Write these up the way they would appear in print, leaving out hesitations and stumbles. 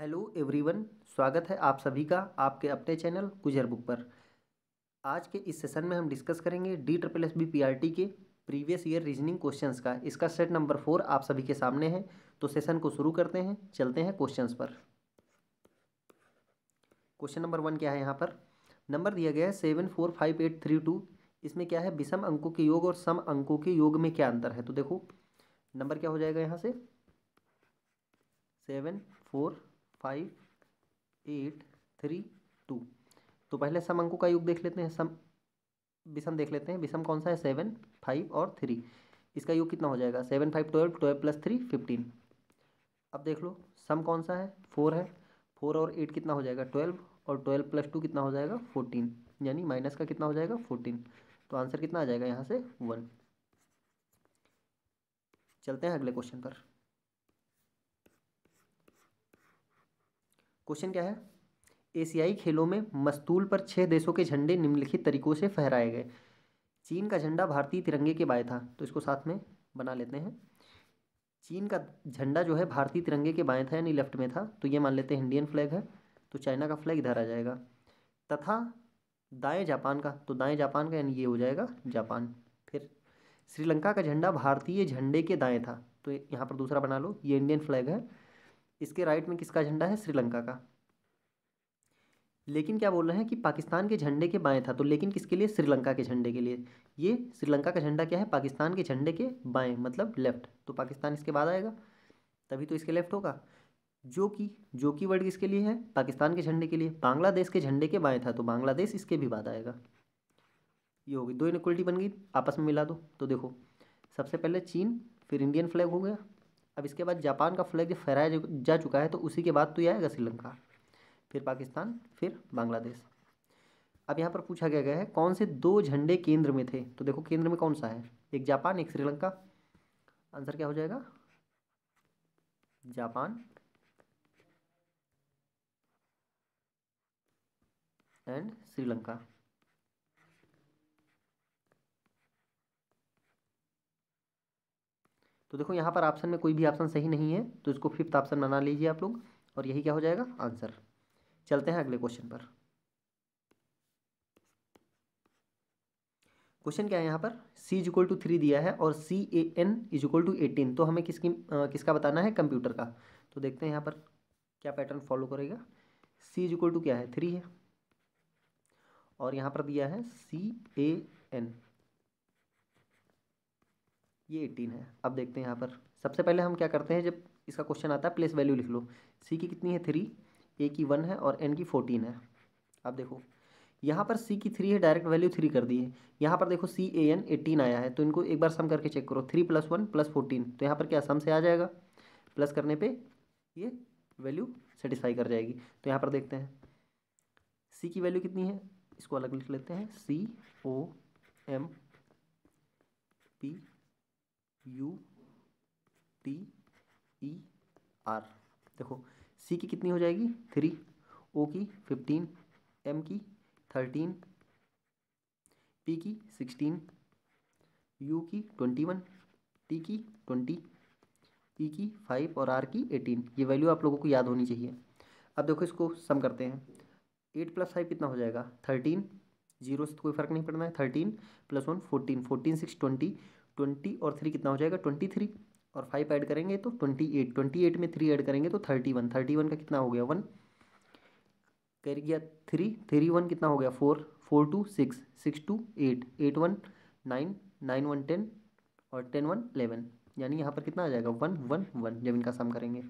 Hello everyone, स्वागत है आप सभी का आपके अपने चैनल गुजर बुक पर। आज के इस सेशन में हम डिस्कस करेंगे DSSB PRT के प्रीवियस ईयर रीजनिंग क्वेश्चंस का। इसका सेट नंबर 4 आप सभी के सामने है। तो सेशन को शुरू करते हैं, चलते हैं क्वेश्चंस पर। क्वेश्चन नंबर 1 क्या है यहाँ पर? नंबर दिया गया है 745832। इसमें क्या है, विषम अंकों के योग और सम अंकों के योग में क्या अंतर है? तो देखो नंबर क्या हो जाएगा यहाँ से, 745832। तो पहले सम अंकों का योग देख लेते हैं, सम विषम देख लेते हैं। विषम कौन सा है? 7, 5 और 3। इसका योग कितना हो जाएगा? 7, 5, 12, 12 प्लस 3 15। अब देख लो सम कौन सा है? 4 है। 4 और 8 कितना हो जाएगा? 12। और 12 प्लस 2 कितना हो जाएगा? 14। यानी माइनस का कितना हो जाएगा? 14। तो आंसर कितना आ जाएगा यहाँ से? 1। चलते हैं अगले क्वेश्चन पर। क्वेश्चन क्या है? एशियाई खेलों में मस्तूल पर 6 देशों के झंडे निम्नलिखित तरीकों से फहराए गए। चीन का झंडा भारतीय तिरंगे के बाएं था, तो इसको साथ में बना लेते हैं। चीन का झंडा जो है भारतीय तिरंगे के बाएं था, यानी लेफ्ट में था, तो ये मान लेते हैं इंडियन फ्लैग है। तो चाइना का फ्लैग इधर आ जाएगा। तथा दाएं जापान का, तो दाएं जापान का यानी ये हो जाएगा जापान। फिर श्रीलंका का झंडा भारतीय झंडे के दाएं था, तो यहाँ पर दूसरा बना लो, ये इंडियन फ्लैग है। इसके राइट में किसका झंडा है? श्रीलंका का। लेकिन क्या बोल रहे हैं कि पाकिस्तान के झंडे के बाएं था, तो लेकिन किसके लिए? श्रीलंका के झंडे के लिए। ये श्रीलंका का झंडा क्या है? पाकिस्तान के झंडे के बाएं, मतलब लेफ्ट। तो पाकिस्तान इसके बाद आएगा, तभी तो इसके लेफ्ट होगा। जो कि वर्ड किसके लिए है? पाकिस्तान के झंडे के लिए। बांग्लादेश के झंडे के बाएं था, तो बांग्लादेश इसके भी बाद आएगा। ये होगी, दो इनक्वलिटी बन गई, आपस में मिला दो। तो देखो सबसे पहले चीन, फिर इंडियन फ्लैग हो गया। अब इसके बाद जापान का फ्लैग जब फहराया जा चुका है, तो उसी के बाद तो ये आएगा श्रीलंका, फिर पाकिस्तान, फिर बांग्लादेश। अब यहाँ पर पूछा गया है कौन से दो झंडे केंद्र में थे? तो देखो केंद्र में कौन सा है? एक जापान, एक श्रीलंका। आंसर क्या हो जाएगा? Japan and Sri Lanka. तो देखो यहाँ पर ऑप्शन में कोई भी ऑप्शन सही नहीं है, तो इसको फिफ्थ ऑप्शन बना लीजिए आप लोग, और यही क्या हो जाएगा? आंसर। चलते हैं अगले क्वेश्चन पर। क्वेश्चन क्या है यहाँ पर? C = 3 दिया है और CAN = 18। तो हमें किसका बताना है? कंप्यूटर का। तो देखते हैं यहाँ पर क्या पैटर्न फॉलो करेगा। C क्या है? 3 है, और यहाँ पर दिया है CAN, ये 18 है। अब देखते हैं यहाँ पर सबसे पहले हम क्या करते हैं, जब इसका क्वेश्चन आता है प्लेस वैल्यू लिख लो। C की कितनी है? 3, A की 1 है और N की 14 है। अब देखो यहाँ पर C की 3 है, डायरेक्ट वैल्यू 3 कर दी है। यहाँ पर देखो CAN 18 आया है, तो इनको एक बार सम करके चेक करो। 3 + 1 + 14, तो यहाँ पर क्या सम से आ जाएगा, प्लस करने पे ये वैल्यू सेटिस्फाई कर जाएगी। तो यहाँ पर देखते हैं C की वैल्यू कितनी है, इसको अलग लिख लेते हैं। COMPUTER। देखो C की कितनी हो जाएगी? 3, O की 15, M की 13, P की 16, U की 21, T की 20, E की 5 और R की 18। ये वैल्यू आप लोगों को याद होनी चाहिए। अब देखो इसको सम करते हैं। 8 + 5 कितना हो जाएगा? 13। जीरो से तो कोई फर्क नहीं पड़ना है। 13 + 1 14, 14 6 20, 20 और 3 कितना हो जाएगा? 23। और 5 ऐड करेंगे तो 28, 28 में 3 ऐड करेंगे तो 31, 31 का कितना हो गया? 1 कर गया। 3, 3 1 कितना हो गया? 4, 4 2 6, 6 2 8, 8 1 9, 9 1 10 और 10 1 11। यानी यहाँ पर कितना आ जाएगा? 1 1 1, जब इनका सम करेंगे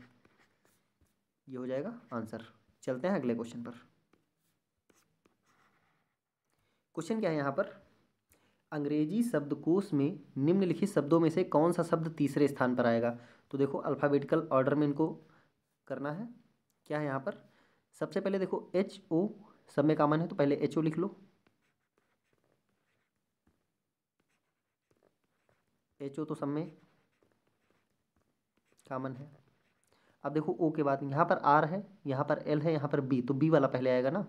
ये हो जाएगा आंसर। चलते हैं अगले क्वेश्चन पर। क्वेश्चन क्या है यहाँ पर? अंग्रेजी शब्दकोश में निम्नलिखित शब्दों में से कौन सा शब्द तीसरे स्थान पर आएगा? तो देखो अल्फ़ाबेटिकल ऑर्डर में इनको करना है। क्या है यहाँ पर? सबसे पहले देखो HO सब में कॉमन है, तो पहले HO लिख लो। HO तो सब में कॉमन है। अब देखो O के बाद यहाँ पर R है, यहाँ पर L है, यहाँ पर B, तो B वाला पहले आएगा ना।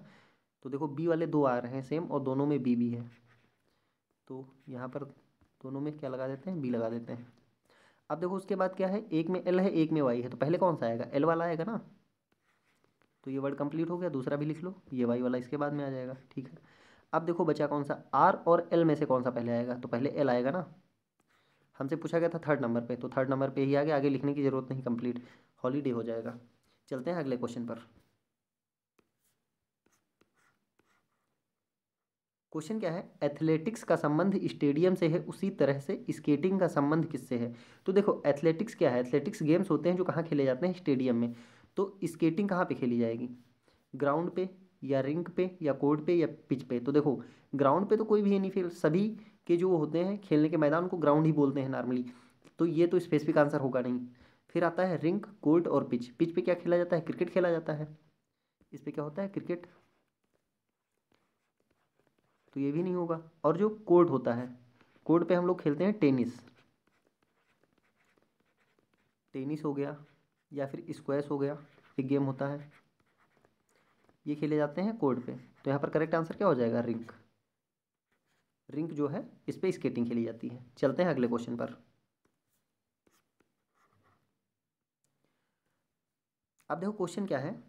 तो देखो B वाले दो आ रहे हैं सेम, और दोनों में B भी है, तो यहाँ पर दोनों में क्या लगा देते हैं? B लगा देते हैं। अब देखो उसके बाद क्या है? एक में L है, एक में Y है, तो पहले कौन सा आएगा? L वाला आएगा ना। तो ये वर्ड कंप्लीट हो गया। दूसरा भी लिख लो, ये वाई वाला इसके बाद में आ जाएगा, ठीक है। अब देखो बचा कौन सा, आर और एल में से कौन सा पहले आएगा, तो पहले एल आएगा ना। हमसे पूछा गया था थर्ड नंबर पे, तो थर्ड नंबर पे ही आगे लिखने की ज़रूरत नहीं, कंप्लीट हॉलीडे हो जाएगा। चलते हैं अगले क्वेश्चन पर। क्वेश्चन क्या है, एथलेटिक्स का संबंध स्टेडियम से है उसी तरह से स्केटिंग का संबंध किससे है। तो देखो एथलेटिक्स क्या है, एथलेटिक्स गेम्स होते हैं जो कहाँ खेले जाते हैं, स्टेडियम में। तो स्केटिंग कहाँ पे खेली जाएगी, ग्राउंड पे या रिंक पे या कोर्ट पे या पिच पे। तो देखो ग्राउंड पे तो कोई भी है नहीं, फिर सभी के जो होते हैं खेलने के मैदान को ग्राउंड ही बोलते हैं नॉर्मली। तो ये तो स्पेसिफिक आंसर होगा नहीं। फिर आता है रिंक, कोर्ट और पिच। पिच पे क्या खेला जाता है, क्रिकेट खेला जाता है। इस पे क्या होता है, क्रिकेट। तो ये भी नहीं होगा। और जो कोर्ट होता है, कोर्ट पे हम लोग खेलते हैं टेनिस। टेनिस हो गया या फिर स्क्वैश हो गया, एक गेम होता है, ये खेले जाते हैं कोर्ट पे। तो यहाँ पर करेक्ट आंसर क्या हो जाएगा, रिंक। रिंक जो है इस पे स्केटिंग खेली जाती है। चलते हैं अगले क्वेश्चन पर। अब देखो क्वेश्चन क्या है,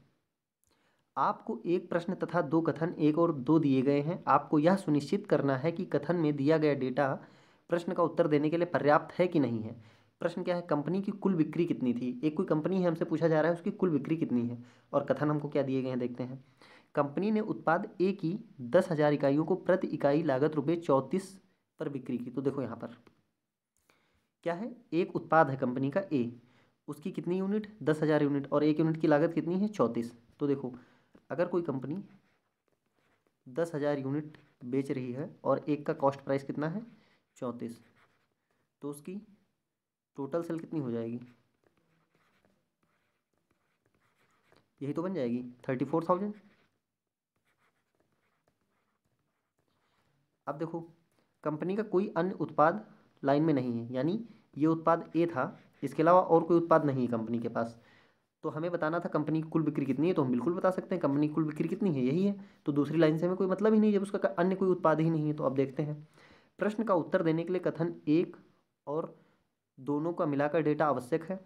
आपको एक प्रश्न तथा दो कथन एक और दो दिए गए हैं। आपको यह सुनिश्चित करना है कि कथन में दिया गया डेटा प्रश्न का उत्तर देने के लिए पर्याप्त है कि नहीं है। प्रश्न क्या है, कंपनी की कुल बिक्री कितनी थी। एक कोई कंपनी है, हमसे पूछा जा रहा है उसकी कुल बिक्री कितनी है। और कथन हमको क्या दिए गए हैं, देखते हैं। कंपनी ने उत्पाद ए की 10,000 इकाइयों को प्रति इकाई लागत ₹34 पर बिक्री की। तो देखो यहाँ पर क्या है, एक उत्पाद है कंपनी का ए, उसकी कितनी यूनिट, 10,000 यूनिट, और एक यूनिट की लागत कितनी है, 34। तो देखो अगर कोई कंपनी 10,000 यूनिट बेच रही है और एक का कॉस्ट प्राइस कितना है, 34, तो उसकी टोटल सेल कितनी हो जाएगी, यही तो बन जाएगी 34,000। अब देखो कंपनी का कोई अन्य उत्पाद लाइन में नहीं है, यानी ये उत्पाद ए था, इसके अलावा और कोई उत्पाद नहीं है कंपनी के पास। तो हमें बताना था कंपनी की कुल बिक्री कितनी है, तो हम बिल्कुल बता सकते हैं कंपनी की कुल बिक्री कितनी है, यही है। तो दूसरी लाइन से हमें कोई मतलब ही नहीं जब उसका अन्य कोई उत्पाद ही नहीं है। तो अब देखते हैं, प्रश्न का उत्तर देने के लिए कथन एक और दोनों का मिलाकर डेटा आवश्यक है।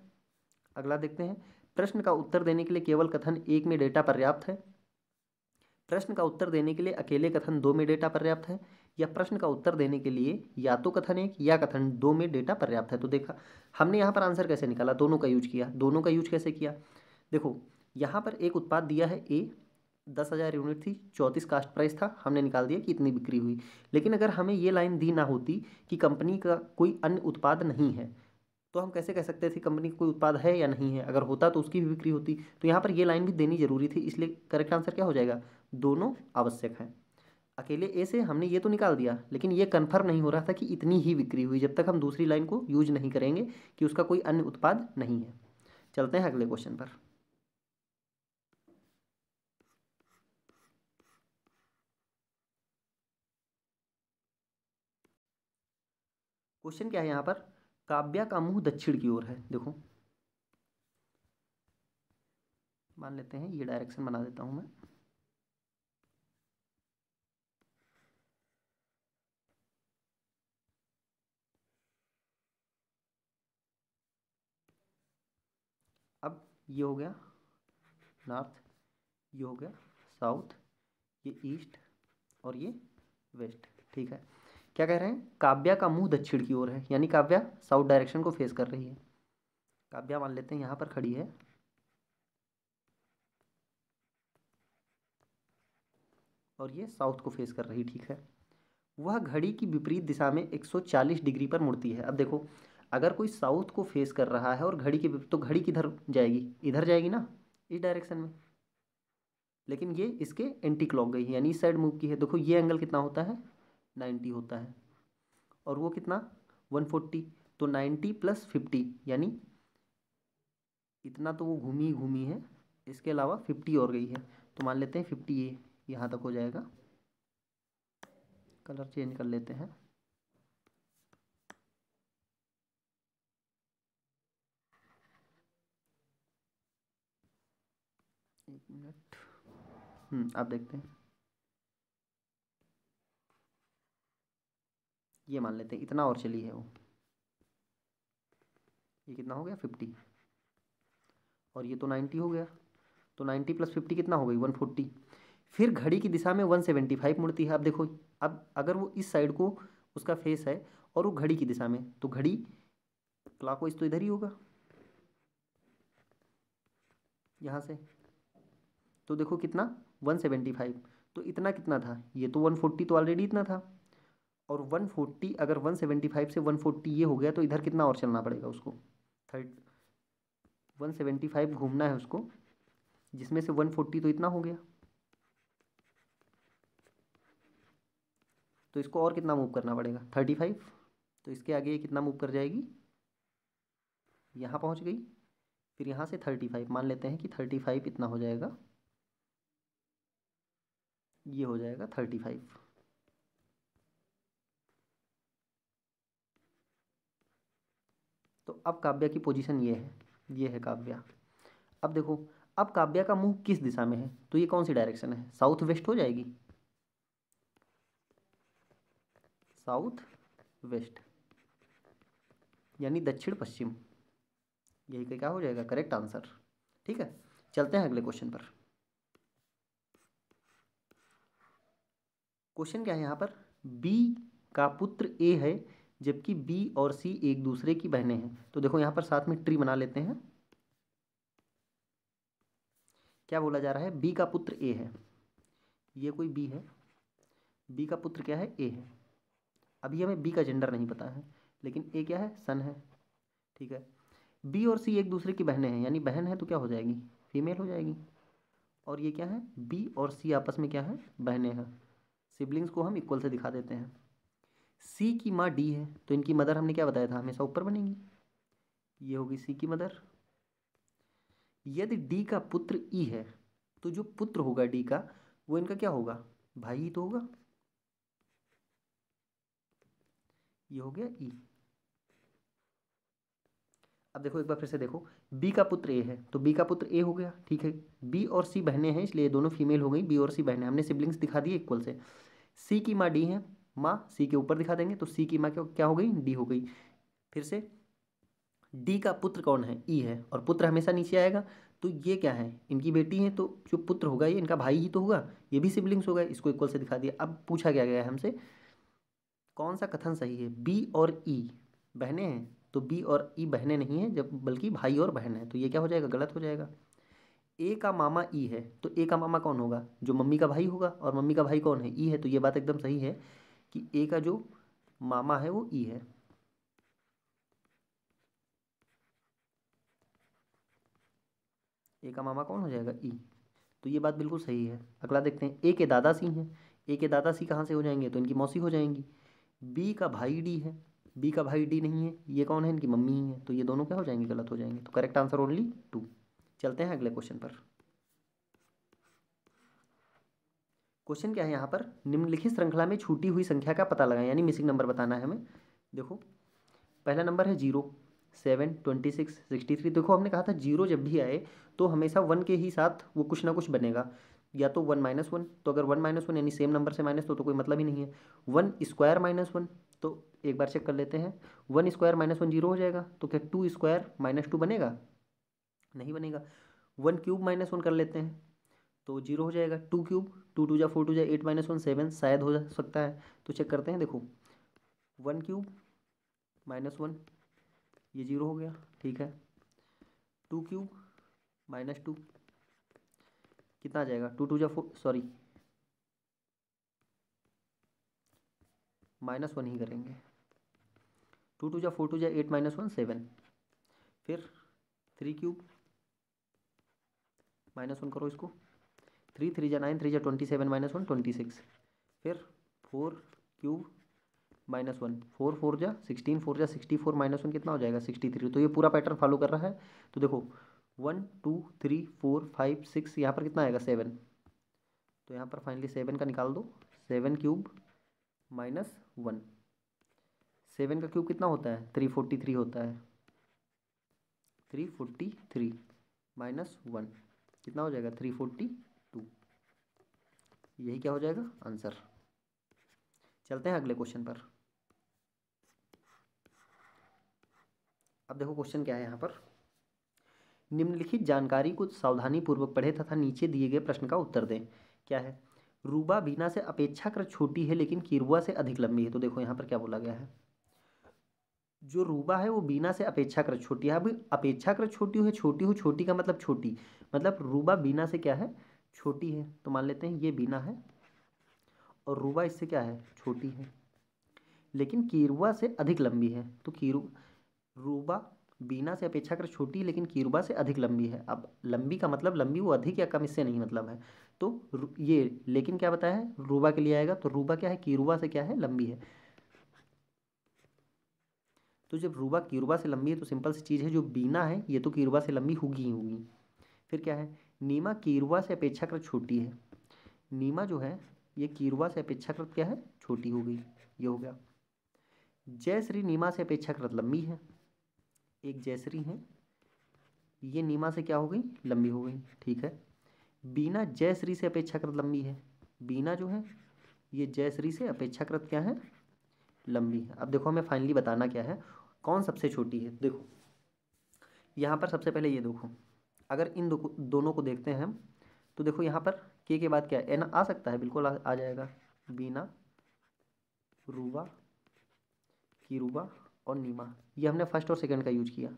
अगला देखते हैं, प्रश्न का उत्तर देने के लिए केवल कथन एक में डेटा पर्याप्त है। प्रश्न का उत्तर देने के लिए अकेले कथन दो में डेटा पर्याप्त है। या प्रश्न का उत्तर देने के लिए या तो कथन एक या कथन दो में डेटा पर्याप्त है। तो देखा हमने यहाँ पर आंसर कैसे निकाला, दोनों का यूज किया। दोनों का यूज कैसे किया, देखो यहाँ पर एक उत्पाद दिया है ए, 10,000 यूनिट थी, 34 कास्ट प्राइस था, हमने निकाल दिया कि इतनी बिक्री हुई। लेकिन अगर हमें ये लाइन दी ना होती कि कंपनी का कोई अन्य उत्पाद नहीं है, तो हम कैसे कह सकते थे कंपनी का कोई उत्पाद है या नहीं है। अगर होता तो उसकी भी बिक्री होती। तो यहाँ पर ये लाइन भी देनी जरूरी थी, इसलिए करेक्ट आंसर क्या हो जाएगा, दोनों आवश्यक है। अकेले ए से हमने ये तो निकाल दिया, लेकिन ये कन्फर्म नहीं हो रहा था कि इतनी ही बिक्री हुई जब तक हम दूसरी लाइन को यूज नहीं करेंगे कि उसका कोई अन्य उत्पाद नहीं है। चलते हैं अगले क्वेश्चन पर। क्वेश्चन क्या है यहाँ पर, काव्या का मुंह दक्षिण की ओर है। देखो मान लेते हैं ये डायरेक्शन बना देता हूँ मैं। अब ये हो गया नॉर्थ, ये हो गया साउथ, ये ईस्ट और ये वेस्ट, ठीक है। क्या कह रहे हैं, काव्या का मुंह दक्षिण की ओर है, यानी काव्या साउथ डायरेक्शन को फेस कर रही है। काव्या मान लेते हैं यहाँ पर खड़ी है और ये साउथ को फेस कर रही, ठीक है। वह घड़ी की विपरीत दिशा में 140 डिग्री पर मुड़ती है। अब देखो अगर कोई साउथ को फेस कर रहा है और घड़ी के तो घड़ी किधर जाएगी, इधर जाएगी ना, इस डायरेक्शन में। लेकिन ये इसके एंटी क्लॉक गई है, यानी इस साइड मूव की है। देखो ये एंगल कितना होता है, 90 होता है, और वो कितना 140। तो 90 + 50 यानी इतना तो वो घूमी ही घूमी है, इसके अलावा 50 और गई है। तो मान लेते हैं 50 ये यहाँ तक हो जाएगा। कलर चेंज कर लेते हैं, एक मिनट। आप देखते हैं, ये मान लेते हैं इतना और चली है वो, ये कितना हो गया 50, और ये तो 90 हो गया। तो 90 + 50 कितना हो गई 140। फिर घड़ी की दिशा में 175 मुड़ती है। अब देखो, अब अगर वो इस साइड को उसका फेस है और वो घड़ी की दिशा में, तो घड़ी क्लॉकवाइज तो इधर ही होगा यहाँ से। तो देखो कितना 175, तो इतना कितना था, ये तो 140 तो ऑलरेडी इतना था। और 140 अगर 175 से 140 ये हो गया, तो इधर कितना और चलना पड़ेगा उसको, 175 घूमना है उसको, जिसमें से 140 तो इतना हो गया। तो इसको और कितना मूव करना पड़ेगा 35। तो इसके आगे ये कितना मूव कर जाएगी, यहाँ पहुँच गई। फिर यहाँ से 35 मान लेते हैं कि 35 इतना हो जाएगा, ये हो जाएगा 35। तो अब काव्या की पोजीशन ये है काव्या। अब देखो, अब काव्या का मुंह किस दिशा में है, तो ये कौन सी डायरेक्शन है, साउथ वेस्ट हो जाएगी, साउथ वेस्ट यानी दक्षिण पश्चिम। यही क्या हो जाएगा करेक्ट आंसर। ठीक है, चलते हैं अगले क्वेश्चन पर। क्वेश्चन क्या है यहाँ पर, बी का पुत्र ए है जबकि बी और सी एक दूसरे की बहनें हैं। तो देखो यहाँ पर साथ में ट्री बना लेते हैं। क्या बोला जा रहा है, बी का पुत्र ए है, ये कोई बी है, बी का पुत्र क्या है ए है। अभी हमें बी का जेंडर नहीं पता है, लेकिन ए क्या है सन है। ठीक है, बी और सी एक दूसरे की बहनें हैं, यानी बहन है तो क्या हो जाएगी फीमेल हो जाएगी। और ये क्या है, बी और सी आपस में क्या है बहनें हैं। सिबलिंग्स को हम इक्वल से दिखा देते हैं। सी की माँ डी है, तो इनकी मदर हमने क्या बताया था हमेशा ऊपर बनेगी, ये होगी सी की मदर। यदि डी का पुत्र ई है, तो जो पुत्र होगा डी का वो इनका क्या होगा, भाई ही तो होगा। ये हो गया ई। अब देखो एक बार फिर से देखो, बी का पुत्र ए है तो बी का पुत्र ए हो गया। ठीक है, बी और सी बहनें हैं इसलिए दोनों फीमेल हो गई, बी और सी बहनें, हमने सिबलिंग्स दिखा दिए इक्वल से। सी की माँ डी है, माँ सी के ऊपर दिखा देंगे, तो सी की माँ क्या हो गई डी हो गई। फिर से डी का पुत्र कौन है ई है, और पुत्र हमेशा नीचे आएगा। तो ये क्या है इनकी बेटी है, तो जो पुत्र होगा ये इनका भाई ही तो होगा, ये भी सिबलिंग्स होगा, इसको इक्वल से दिखा दिया। अब पूछा क्या गया है हमसे, कौन सा कथन सही है, बी और ई बहनें हैं, तो बी और ई बहनें नहीं है जब, बल्कि भाई और बहन है, तो ये क्या हो जाएगा गलत हो जाएगा। ए का मामा ई है, तो ए का मामा कौन होगा, जो मम्मी का भाई होगा, और मम्मी का भाई कौन है ई है, तो ये बात एकदम सही है कि ए का जो मामा है वो ई है। ए का मामा कौन हो जाएगा ई, तो ये बात बिल्कुल सही है। अगला देखते हैं, ए के दादा सी हैं, ए के दादा सी कहाँ से हो जाएंगे, तो इनकी मौसी हो जाएंगी। बी का भाई डी है, बी का भाई डी नहीं है, ये कौन है इनकी मम्मी ही है, तो ये दोनों क्या हो जाएंगे गलत हो जाएंगे, तो करेक्ट आंसर ओनली 2। चलते हैं अगले क्वेश्चन पर। क्वेश्चन क्या है यहाँ पर, निम्नलिखित श्रृंखला में छूटी हुई संख्या का पता लगाएं, यानी मिसिंग नंबर बताना है हमें। देखो पहला नंबर है 0, 7, 26, 63। देखो हमने कहा था जीरो जब भी आए तो हमेशा 1 के ही साथ वो कुछ ना कुछ बनेगा, या तो 1 - 1, तो अगर 1 - 1 यानी सेम नंबर से माइनस, तो कोई मतलब ही नहीं है। 1 स्क्वायर -1, तो एक बार चेक कर लेते हैं, 1 स्क्वायर -1 0 हो जाएगा, तो क्या 2 स्क्वायर -2 बनेगा, नहीं बनेगा। 1 क्यूब -1 कर लेते हैं, तो 0 हो जाएगा। 2 क्यूब, 2 × 2 = 4 × 2 = 8 -1 7 शायद हो सकता है, तो चेक करते हैं। देखो 1 क्यूब -1 ये 0 हो गया, ठीक है। 2 क्यूब -2 कितना आ जाएगा, 2 × 2 = 4, सॉरी -1 ही करेंगे। 2 × 2 = 4 × 2 = 8 -1 7। फिर 3 क्यूब -1 करो इसको, 3 3 × 9 3 × 27 -1 26। फिर 4 क्यूब -1 4 4 × 16 4 × 64 -1 कितना हो जाएगा 63। तो ये पूरा पैटर्न फॉलो कर रहा है। तो देखो 1 2 3 4 5 6, यहाँ पर कितना आएगा 7, तो यहाँ पर फाइनली 7 का निकाल दो। 7 क्यूब -1, 7 का क्यूब कितना होता है 343 होता है, 343 -1 कितना हो जाएगा 342। यही क्या हो जाएगा आंसर। चलते हैं अगले क्वेश्चन पर। अब देखो क्वेश्चन क्या है यहाँ पर, निम्नलिखित जानकारी को सावधानी पूर्वक पढ़ें तथा नीचे दिए गए प्रश्न का उत्तर दें। क्या है? रूबा बीना से अपेक्षाकृत छोटी है लेकिन कीरुआ से अधिक लंबी है। तो देखो यहाँ पर क्या बोला गया है, जो रूबा है वो बीना से अपेक्षाकृत छोटी है। अब अपेक्षाकृत छोटी है, छोटी हो, छोटी का मतलब छोटी, मतलब रूबा बीना से क्या है, छोटी है। तो मान लेते हैं ये बीना है और रूबा इससे क्या है, छोटी है, लेकिन कीरुआ से अधिक लंबी है। तो रूबा बीना से अपेक्षाकृत छोटी है लेकिन कीरुबा से अधिक लंबी है। अब लंबी का मतलब लंबी वो अधिक या कम इससे नहीं मतलब है। तो ये लेकिन क्या बताया है, रूबा के लिए आएगा। तो रूबा क्या है, कीरुबा से क्या है, लंबी है। तो जब रूबा कीरुबा से लंबी है तो सिंपल सी चीज़ है, जो बीना है ये तो कीरुबा से लंबी होगी ही होगी। फिर क्या है, नीमा कीरुबा से अपेक्षाकृत छोटी है। नीमा जो है ये कीरुबा से अपेक्षाकृत क्या है, छोटी हो गई। ये हो गया। जयश्री नीमा से अपेक्षाकृत लंबी है। एक जयश्री है, ये नीमा से क्या हो गई, लंबी हो गई। ठीक है। बीना जयश्री से अपेक्षाकृत लंबी है। बीना जो है ये जयश्री से अपेक्षाकृत क्या है, लंबी है। अब देखो हमें फाइनली बताना क्या है, कौन सबसे छोटी है। देखो यहाँ पर सबसे पहले ये देखो, अगर इन दोनों को देखते हैं हम, तो देखो यहाँ पर के बाद क्या है, एन आ सकता है, बिल्कुल आ जाएगा। बीना, रूबा, कीरुबा और नीमा, ये हमने फर्स्ट और सेकंड का यूज किया।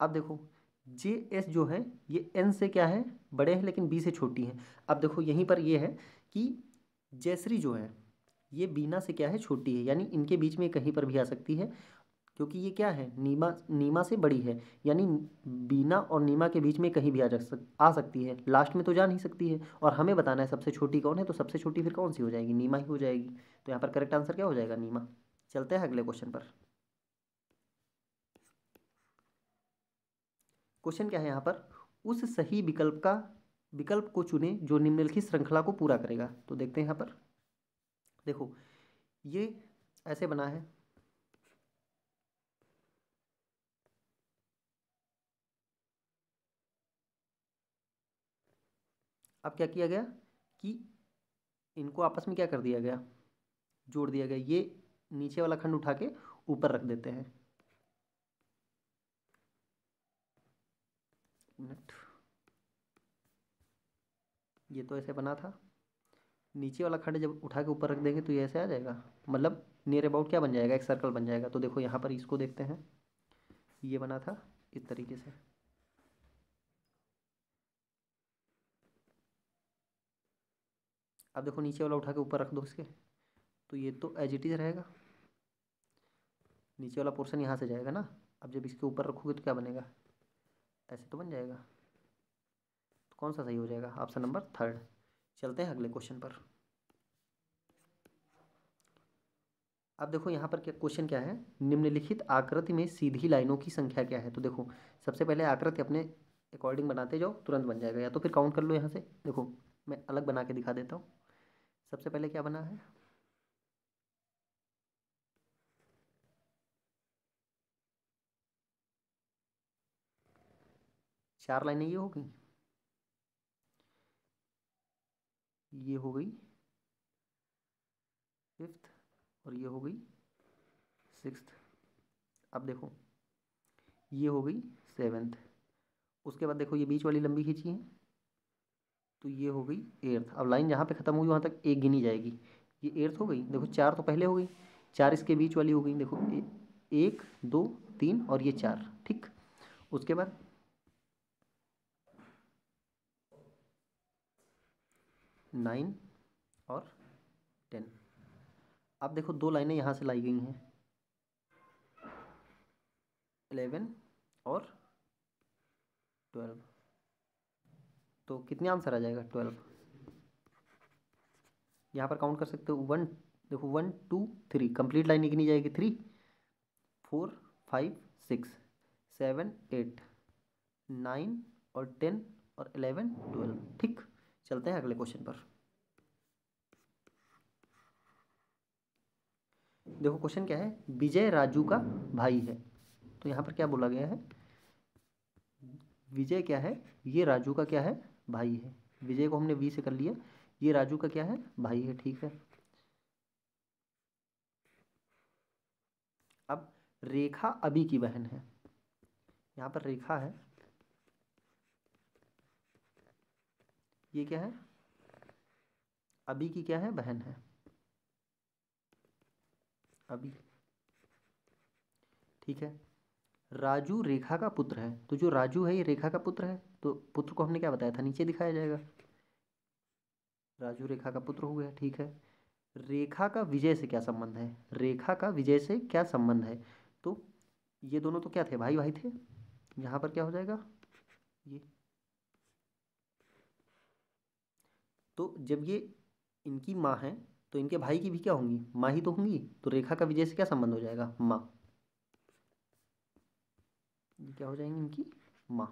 अब देखो जे एस जो है ये एन से क्या है, बड़े हैं लेकिन बी से छोटी हैं। अब देखो यहीं पर ये है कि जयश्री जो है ये बीना से क्या है, छोटी है, यानी इनके बीच में कहीं पर भी आ सकती है, क्योंकि ये क्या है, नीमा नीमा से बड़ी है, यानी बीना और नीमा के बीच में कहीं भी आ सकती है, लास्ट में तो जा नहीं सकती है। और हमें बताना है सबसे छोटी कौन है, तो सबसे छोटी फिर कौन सी हो जाएगी, नीमा ही हो जाएगी। तो यहाँ पर करेक्ट आंसर क्या हो जाएगा, नीमा। चलते हैं अगले क्वेश्चन पर। क्वेश्चन क्या है यहाँ पर, उस सही विकल्प को चुने जो निम्नलिखित श्रृंखला को पूरा करेगा। तो देखते हैं यहाँ पर, देखो ये ऐसे बना है, अब क्या किया गया कि इनको आपस में क्या कर दिया गया, जोड़ दिया गया। ये नीचे वाला खंड उठा के ऊपर रख देते हैं। मिनट, ये तो ऐसे बना था, नीचे वाला खंड जब उठा के ऊपर रख देंगे तो ये ऐसे आ जाएगा, मतलब नियर अबाउट क्या बन जाएगा, एक सर्कल बन जाएगा। तो देखो यहाँ पर इसको देखते हैं, ये बना था इस तरीके से। अब देखो नीचे वाला उठा के ऊपर रख दो इसके, तो ये तो एज इट इज रहेगा, नीचे वाला पोर्शन यहाँ से जाएगा ना। अब जब इसके ऊपर रखोगे तो क्या बनेगा, ऐसे तो बन जाएगा। तो कौन सा सही हो जाएगा, ऑप्शन नंबर थर्ड। चलते हैं अगले क्वेश्चन पर। अब देखो यहाँ पर क्या क्वेश्चन क्या है, निम्नलिखित आकृति में सीधी लाइनों की संख्या क्या है। तो देखो सबसे पहले आकृति अपने अकॉर्डिंग बनाते जाओ, तुरंत बन जाएगा, या तो फिर काउंट कर लो यहाँ से। देखो मैं अलग बना के दिखा देता हूँ। सबसे पहले क्या बना है, चार लाइनें ये हो गई, ये हो गई फिफ्थ, और ये हो गई सिक्स्थ। अब देखो ये हो गई सेवेंथ। उसके बाद देखो ये बीच वाली लंबी खींची है, तो ये हो गई एर्थ। अब लाइन जहाँ पे ख़त्म हुई वहाँ तक एक गिनी जाएगी, ये एर्थ हो गई। देखो चार तो पहले हो गई, चार इसके बीच वाली हो गई। देखो एक, दो, तीन और ये चार, ठीक। उसके बाद नाइन और टेन। अब देखो दो लाइनें यहाँ से लाई गई हैं, 11 और 12। तो कितने आंसर आ जाएगा, 12। यहाँ पर काउंट कर सकते हो, वन, देखो 1 2 3, कंप्लीट लाइन गिनी जाएगी, 3 4 5 6 7 8 9 और 10 और 11 12, ठीक। चलते हैं अगले क्वेश्चन पर। देखो क्वेश्चन क्या है, विजय राजू का भाई है। तो यहाँ पर क्या बोला गया है, विजय क्या है, ये राजू का क्या है, भाई है। विजय को हमने वी से कर लिया, ये राजू का क्या है, भाई है, ठीक है। अब रेखा अभी की बहन है, यहाँ पर रेखा है, ये क्या है, अभी की क्या है, बहन है, अभी। ठीक है, राजू रेखा का पुत्र है, तो जो राजू है ये रेखा का पुत्र है, तो पुत्र को हमने क्या बताया था, नीचे दिखाया जाएगा। राजू रेखा का पुत्र हो गया। ठीक है, रेखा का विजय से क्या संबंध है, रेखा का विजय से क्या संबंध है, तो ये दोनों तो क्या थे, भाई भाई थे। यहाँ पर क्या हो जाएगा, ये, तो जब ये इनकी माँ है तो इनके भाई की भी क्या होंगी, माँ ही तो होंगी, तो रेखा का विजय से क्या संबंध हो जाएगा, माँ। ये क्या हो जाएंगी, इनकी माँ।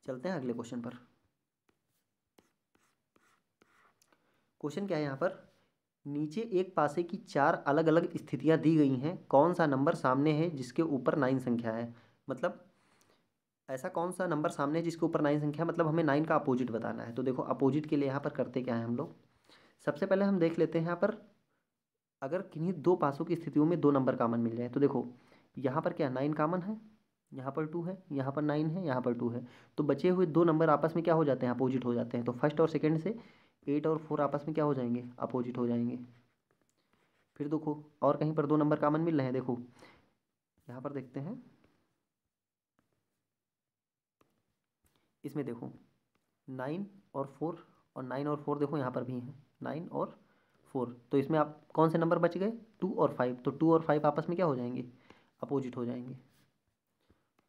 चलते हैं अगले क्वेश्चन पर। क्वेश्चन क्या है यहाँ पर, नीचे एक पासे की 4 अलग अलग स्थितियाँ दी गई हैं, कौन सा नंबर सामने है जिसके ऊपर 9 संख्या है। मतलब ऐसा कौन सा नंबर सामने है जिसके ऊपर 9 संख्या है, मतलब हमें 9 का अपोजिट बताना है। तो देखो अपोजिट के लिए यहाँ पर करते क्या है हम लोग, सबसे पहले हम देख लेते हैं यहाँ पर, अगर किन्हीं दो पासों की स्थितियों में 2 नंबर कॉमन मिल जाए, तो देखो यहाँ पर क्या 9 कॉमन है, यहाँ पर 2 है, यहाँ पर 9 है, यहाँ पर 2 है, तो बचे हुए 2 नंबर आपस में क्या हो जाते हैं, अपोजिट हो जाते हैं। तो फर्स्ट और सेकंड से 8 और 4 आपस में क्या हो जाएंगे, अपोजिट हो जाएंगे। फिर देखो और कहीं पर 2 नंबर कॉमन मिल रहे हैं, देखो यहाँ पर देखते हैं, इसमें देखो 9 और 4, और 9 और 4 देखो यहाँ पर भी हैं 9 और 4, तो इसमें आप कौन से नंबर बच गए, 2 और 5, तो 2 और 5 आपस में क्या हो जाएंगे, अपोजिट हो जाएंगे।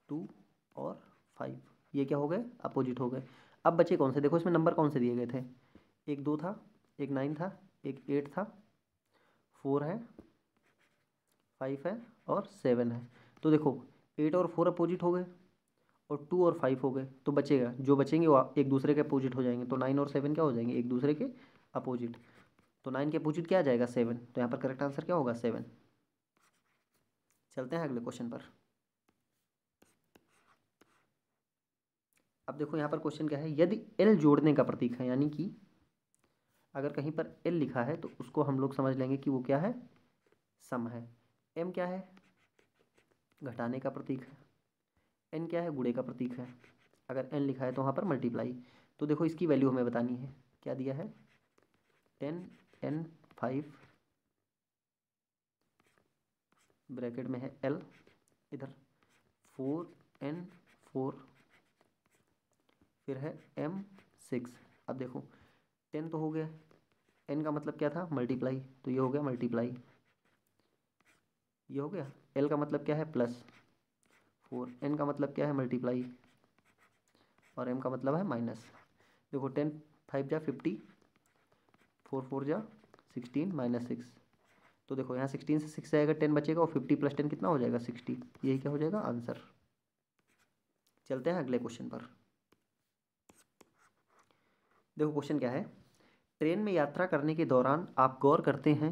2 और 5 ये क्या हो गए, अपोजिट हो गए। अब बचे कौन से, देखो इसमें नंबर कौन से दिए गए थे, एक 2 था, एक 9 था, एक 8 था, 4 है, 5 है और 7 है। तो देखो 8 और 4 अपोजिट हो गए, और 2 और 5 हो गए, तो बचेगा, जो बचेंगे वो एक दूसरे के अपोजिट हो जाएंगे, तो 9 और 7 क्या हो जाएंगे, एक दूसरे के अपोजिट। तो 9 के अपोजिट क्या आ जाएगा, 7, तो यहाँ पर करेक्ट आंसर क्या होगा, 7। चलते हैं अगले क्वेश्चन पर। अब देखो यहाँ पर क्वेश्चन क्या है, यदि एल जोड़ने का प्रतीक है, यानी कि अगर कहीं पर एल लिखा है तो उसको हम लोग समझ लेंगे कि वो क्या है, सम है। एम क्या है, घटाने का प्रतीक है। एन क्या है, गुणे का प्रतीक है। अगर एन लिखा है तो वहाँ पर मल्टीप्लाई। तो देखो इसकी वैल्यू हमें बतानी है, क्या दिया है, 10n5 ब्रैकेट में है एल, इधर 4n4, फिर है m6। अब देखो 10 तो हो गया, n का मतलब क्या था, मल्टीप्लाई, तो ये हो गया मल्टीप्लाई, ये हो गया। l का मतलब क्या है, प्लस 4, n का मतलब क्या है, मल्टीप्लाई, और m का मतलब है माइनस। देखो 10 5 जा 50, 4 4 जा 16, -6। तो देखो यहाँ 16 से 6 जाएगा, 10 बचेगा, और 50 + 10 कितना हो जाएगा, 60। यही क्या हो जाएगा आंसर। चलते हैं अगले क्वेश्चन पर। देखो क्वेश्चन क्या है, ट्रेन में यात्रा करने के दौरान आप गौर करते हैं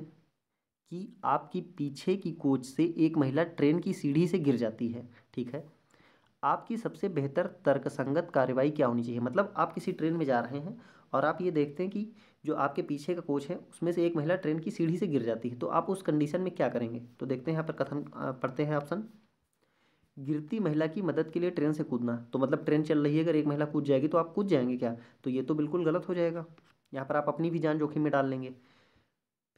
कि आपकी पीछे की कोच से एक महिला ट्रेन की सीढ़ी से गिर जाती है। ठीक है, आपकी सबसे बेहतर तर्कसंगत कार्रवाई क्या होनी चाहिए। मतलब आप किसी ट्रेन में जा रहे हैं और आप ये देखते हैं कि जो आपके पीछे का कोच है उसमें से एक महिला ट्रेन की सीढ़ी से गिर जाती है, तो आप उस कंडीशन में क्या करेंगे। तो देखते हैं यहाँ पर कथन, पढ़ते हैं ऑप्शन। गिरती महिला की मदद के लिए ट्रेन से कूदना, तो मतलब ट्रेन चल रही है, अगर एक महिला कूद जाएगी तो आप कूद जाएंगे क्या, तो ये तो बिल्कुल गलत हो जाएगा, यहाँ पर आप अपनी भी जान जोखिम में डाल लेंगे।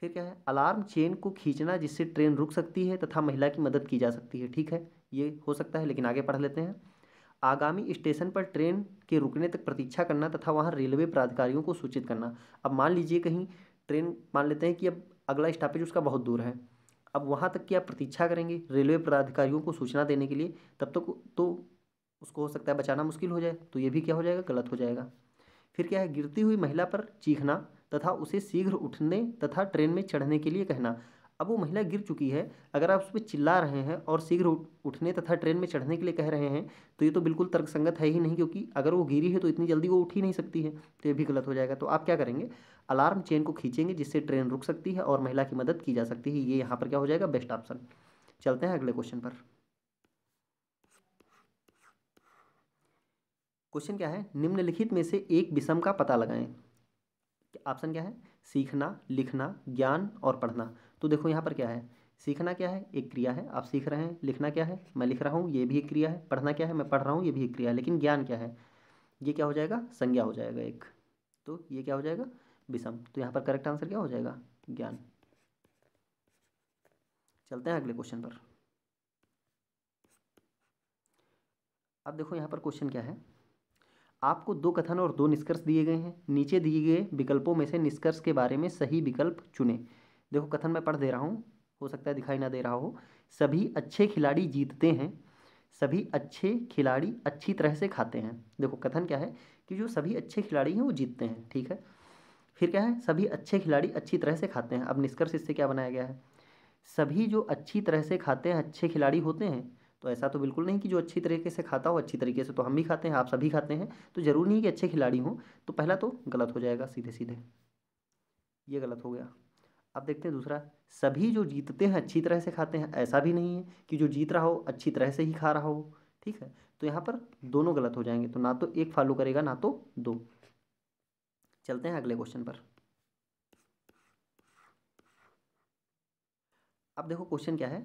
फिर क्या है, अलार्म चेन को खींचना जिससे ट्रेन रुक सकती है तथा महिला की मदद की जा सकती है। ठीक है, ये हो सकता है, लेकिन आगे पढ़ लेते हैं। आगामी स्टेशन पर ट्रेन के रुकने तक प्रतीक्षा करना तथा वहां रेलवे प्राधिकारियों को सूचित करना। अब मान लीजिए कहीं ट्रेन, मान लेते हैं कि अब अगला स्टॉपेज उसका बहुत दूर है, अब वहां तक की आप प्रतीक्षा करेंगे रेलवे प्राधिकारियों को सूचना देने के लिए, तब तक तो उसको हो सकता है बचाना मुश्किल हो जाए, तो ये भी क्या हो जाएगा, गलत हो जाएगा। फिर क्या है, गिरती हुई महिला पर चीखना तथा उसे शीघ्र उठने तथा ट्रेन में चढ़ने के लिए कहना। अब वो महिला गिर चुकी है, अगर आप उस पर चिल्ला रहे हैं और शीघ्र उठने तथा ट्रेन में चढ़ने के लिए कह रहे हैं, तो ये तो बिल्कुल तर्कसंगत है ही नहीं, क्योंकि अगर वो गिरी है तो इतनी जल्दी वो उठ ही नहीं सकती है, तो ये भी गलत हो जाएगा। तो आप क्या करेंगे, अलार्म चेन को खींचेंगे जिससे ट्रेन रुक सकती है और महिला की मदद की जा सकती है। ये यहाँ पर क्या हो जाएगा, बेस्ट ऑप्शन। चलते हैं अगले क्वेश्चन पर। क्वेश्चन क्या है, निम्नलिखित में से एक विषम का पता लगाएं। ऑप्शन क्या है, सीखना, लिखना, ज्ञान और पढ़ना। तो देखो यहाँ पर क्या है, सीखना क्या है, एक क्रिया है, आप सीख रहे हैं। लिखना क्या है, मैं लिख रहा हूँ, ये भी एक क्रिया है। पढ़ना क्या है, मैं पढ़ रहा हूँ, ये भी एक क्रिया है। लेकिन ज्ञान क्या है, ये क्या हो जाएगा, संज्ञा हो जाएगा एक, तो ये क्या हो जाएगा, विषम। तो यहाँ पर करेक्ट आंसर क्या हो जाएगा, ज्ञान। चलते हैं अगले क्वेश्चन पर। अब देखो यहाँ पर क्वेश्चन क्या है, आपको दो कथन और दो निष्कर्ष दिए गए हैं, नीचे दिए गए विकल्पों में से निष्कर्ष के बारे में सही विकल्प चुनें। देखो कथन मैं पढ़ दे रहा हूँ, हो सकता है दिखाई ना दे रहा हो। सभी अच्छे खिलाड़ी जीतते हैं, सभी अच्छे खिलाड़ी अच्छी तरह से खाते हैं। देखो कथन क्या है कि जो सभी अच्छे खिलाड़ी हैं वो जीतते हैं, ठीक है। फिर क्या है, सभी अच्छे खिलाड़ी अच्छी तरह से खाते हैं। अब निष्कर्ष इससे क्या बनाया गया है, सभी जो अच्छी तरह से खाते हैं अच्छे खिलाड़ी होते हैं। तो ऐसा तो बिल्कुल नहीं कि जो अच्छी तरीके से खाता हो, अच्छी तरीके से तो हम भी खाते हैं, आप सभी खाते हैं, तो जरूरी नहीं कि अच्छे खिलाड़ी हों। तो पहला तो गलत हो जाएगा सीधे सीधे, ये गलत हो गया। अब देखते हैं दूसरा, सभी जो जीतते हैं अच्छी तरह से खाते हैं, ऐसा भी नहीं है कि जो जीत रहा हो अच्छी तरह से ही खा रहा हो, ठीक है। तो यहाँ पर दोनों गलत हो जाएंगे, तो ना तो एक फॉलो करेगा ना तो दो। चलते हैं अगले क्वेश्चन पर। अब देखो क्वेश्चन क्या है,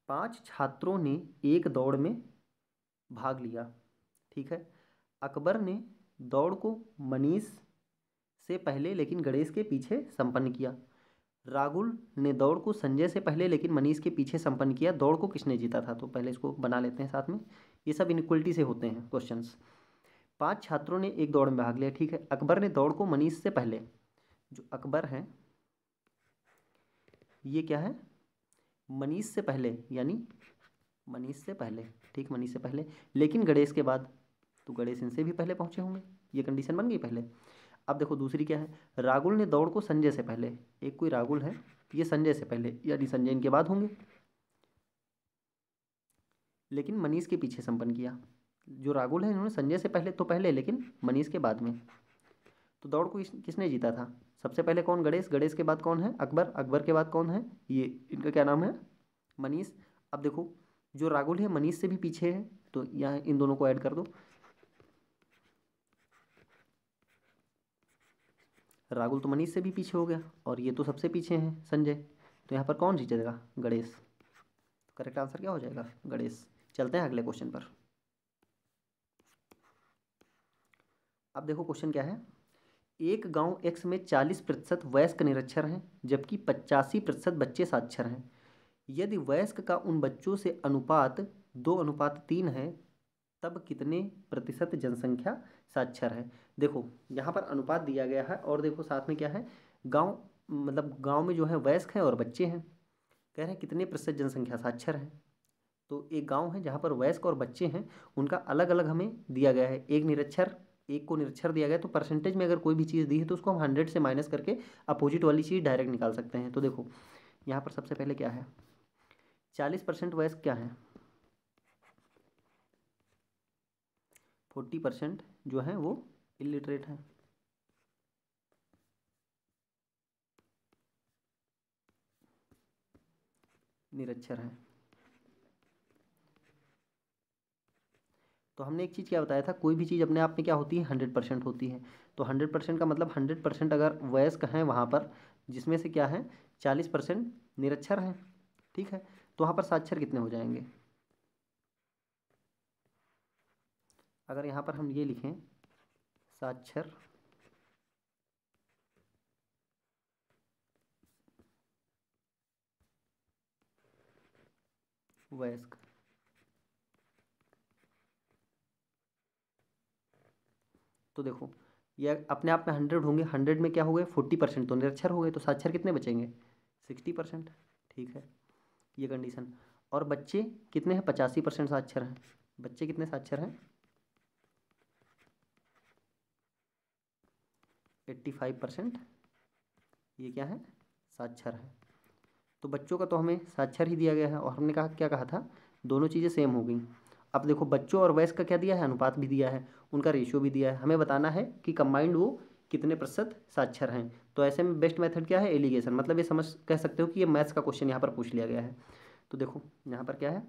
5 छात्रों ने एक दौड़ में भाग लिया, ठीक है। अकबर ने दौड़ को मनीष से पहले लेकिन गणेश के पीछे संपन्न किया। राहुल ने दौड़ को संजय से पहले लेकिन मनीष के पीछे संपन्न किया। दौड़ को किसने जीता था, तो पहले इसको बना लेते हैं साथ में। ये सब इनइक्वलिटी से होते हैं क्वेश्चंस। 5 छात्रों ने एक दौड़ में भाग लिया, ठीक है। अकबर ने दौड़ को मनीष से पहले, जो अकबर है ये क्या है, मनीष से पहले, यानी मनीष से पहले, ठीक, मनीष से पहले लेकिन गणेश के बाद, तो गणेश इनसे भी पहले पहुंचे होंगे, ये कंडीशन बन गई पहले। अब देखो दूसरी क्या है, राहुल ने दौड़ को संजय से पहले, एक कोई राहुल है, ये संजय से पहले यानी संजय इनके बाद होंगे, लेकिन मनीष के पीछे संपन्न किया। जो राहुल है इन्होंने संजय से पहले तो पहले, लेकिन मनीष के बाद में। तो दौड़ को किसने जीता था, सबसे पहले कौन, गणेश, गणेश के बाद कौन है, अकबर, अकबर के बाद कौन है, ये इनका क्या नाम है, मनीष। अब देखो जो राहुल है मनीष से भी पीछे है, तो यहाँ इन दोनों को ऐड कर दो। राहुल तो मनीष से भी पीछे हो गया, और ये तो सबसे पीछे हैं संजय, तो यहाँ पर कौन जीतेगा, गणेश। तो करेक्ट आंसर क्या हो जाएगा, गणेश। चलते हैं अगले क्वेश्चन पर। अब देखो क्वेश्चन क्या है, एक गांव एक्स में 40% वयस्क निरक्षर हैं जबकि 85% बच्चे साक्षर हैं। यदि वयस्क का उन बच्चों से अनुपात 2:3 है, तब कितने प्रतिशत जनसंख्या साक्षर है। देखो यहाँ पर अनुपात दिया गया है, और देखो साथ में क्या है, गांव, मतलब गांव में जो है वयस्क हैं और बच्चे हैं। कह रहे हैं कितने प्रतिशत जनसंख्या साक्षर है। तो एक गांव है जहाँ पर वयस्क और बच्चे हैं, उनका अलग अलग हमें दिया गया है। एक निरक्षर, एक को निरक्षर दिया गया, तो परसेंटेज में अगर कोई भी चीज़ दी है तो उसको हम 100 से माइनस करके अपोजिट वाली चीज़ डायरेक्ट निकाल सकते हैं। तो देखो यहाँ पर सबसे पहले क्या है, 40% वयस्क क्या है, 40% जो है वो इलिटरेट है, निरक्षर है। तो हमने एक चीज़ क्या बताया था, कोई भी चीज़ अपने आप में क्या होती है, 100% होती है। तो 100% का मतलब 100% अगर वयस्क हैं वहाँ पर, जिसमें से क्या है 40% निरक्षर हैं, ठीक है। तो वहाँ पर साक्षर कितने हो जाएंगे, अगर यहाँ पर हम ये लिखें साक्षर वयस्क, तो देखो ये अपने आप में 100 होंगे, 100 में क्या हो गए 40% तो निरक्षर हो गए, तो साक्षर कितने बचेंगे 60%, ठीक है, ये कंडीशन। और बच्चे कितने हैं, 85% साक्षर हैं। बच्चे कितने साक्षर हैं, 85%, ये क्या है साक्षर है। तो बच्चों का तो हमें साक्षर ही दिया गया है, और हमने कहा क्या कहा था, दोनों चीज़ें सेम हो गई। अब देखो बच्चों और वयस्क का क्या दिया है, अनुपात भी दिया है, उनका रेशियो भी दिया है, हमें बताना है कि कंबाइंड वो कितने प्रतिशत साक्षर हैं। तो ऐसे में बेस्ट मेथड क्या है, एलिगेशन, मतलब ये समझ कह सकते हो कि ये मैथ्स का क्वेश्चन यहाँ पर पूछ लिया गया है। तो देखो यहाँ पर क्या है,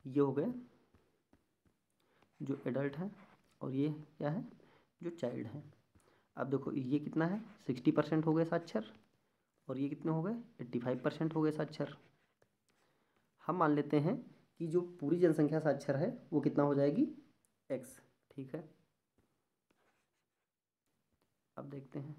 ये हो गए जो एडल्ट हैं, और ये क्या है जो चाइल्ड हैं। अब देखो ये कितना है 60% हो गए साक्षर, और ये कितने हो गए 85% हो गए साक्षर। हम मान लेते हैं कि जो पूरी जनसंख्या साक्षर है वो कितना हो जाएगी, एक्स, ठीक है, अब देखते हैं।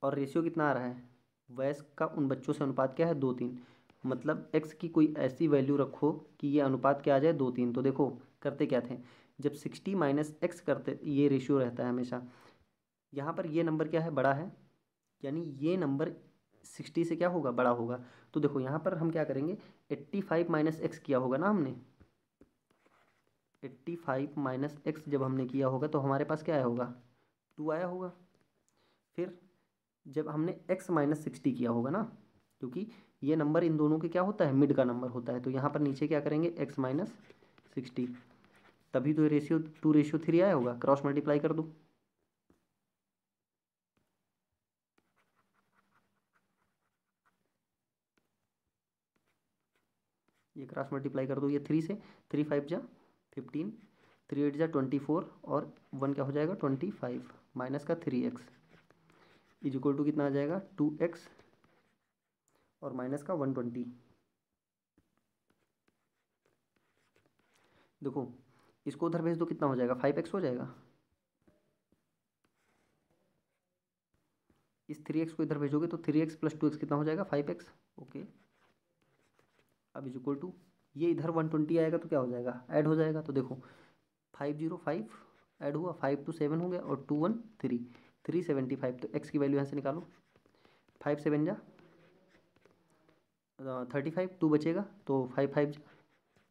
और रेशियो कितना आ रहा है, वयस्क का उन बच्चों से अनुपात क्या है, 2:3। मतलब x की कोई ऐसी वैल्यू रखो कि ये अनुपात क्या आ जाए, 2:3। तो देखो करते क्या थे, जब 60 माइनस एक्स करते, ये रेशियो रहता है हमेशा। यहाँ पर ये नंबर क्या है, बड़ा है, यानी ये नंबर 60 से क्या होगा, बड़ा होगा। तो देखो यहाँ पर हम क्या करेंगे, 85 माइनस एक्स किया होगा ना हमने, 85 माइनस एक्स जब हमने किया होगा तो हमारे पास क्या आया होगा, 2 आया होगा। फिर जब हमने x माइनस 60 किया होगा ना, क्योंकि ये नंबर इन दोनों के क्या होता है, मिड का नंबर होता है, तो यहाँ पर नीचे क्या करेंगे, x माइनस 60, तभी तो ये रेशियो 2:3 आया होगा। क्रॉस मल्टीप्लाई कर दो, ये क्रॉस मल्टीप्लाई कर दो, ये 3 से, 3 5 जा 15, 3 8 जा 24, और 1 क्या हो जाएगा, 25, माइनस का 3x इज इक्वल टू कितना आ जाएगा, 2x, और माइनस का 120। देखो इसको उधर भेज दो, कितना हो जाएगा, 5x हो जाएगा। इस 3x को इधर भेजोगे तो 3x प्लस 2x कितना हो जाएगा, 5x। ओके, अब इज इक्वल टू, ये इधर 120 आएगा तो क्या हो जाएगा, ऐड हो जाएगा। तो देखो 505 ऐड हुआ, 5 2 7 हो गया, और 2 1 3, 375। तो x की वैल्यू यहाँ से निकालो, 5 7 जा 35, 2 बचेगा तो 5 5 जा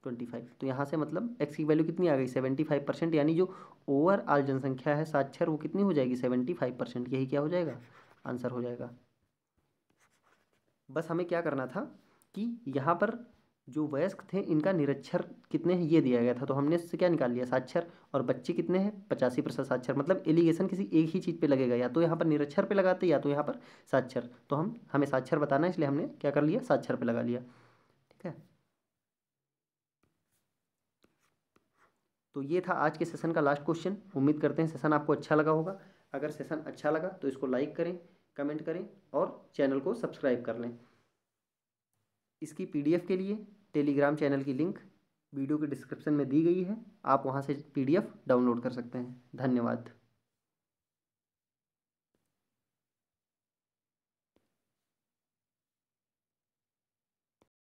25। तो यहाँ से मतलब x की वैल्यू कितनी आ गई, 75%, यानी जो ओवरऑल जनसंख्या है साक्षर, वो कितनी हो जाएगी, 75%। यही क्या हो जाएगा, आंसर हो जाएगा। बस हमें क्या करना था कि यहाँ पर जो वयस्क थे इनका निरक्षर कितने हैं ये दिया गया था, तो हमने इससे क्या निकाल लिया, साक्षर। और बच्चे कितने हैं, 85% साक्षर। मतलब एलिगेशन किसी एक ही चीज़ पे लगेगा, या तो यहाँ पर निरक्षर पे लगाते या तो यहाँ पर साक्षर। तो हमें साक्षर बताना है, इसलिए हमने क्या कर लिया, साक्षर पे लगा लिया। ठीक है, तो ये था आज के सेशन का लास्ट क्वेश्चन। उम्मीद करते हैं सेशन आपको अच्छा लगा होगा। अगर सेशन अच्छा लगा तो इसको लाइक करें, कमेंट करें, और चैनल को सब्सक्राइब कर लें। इसकी पीडीएफ के लिए टेलीग्राम चैनल की लिंक वीडियो के डिस्क्रिप्शन में दी गई है, आप वहाँ से पीडीएफ डाउनलोड कर सकते हैं। धन्यवाद।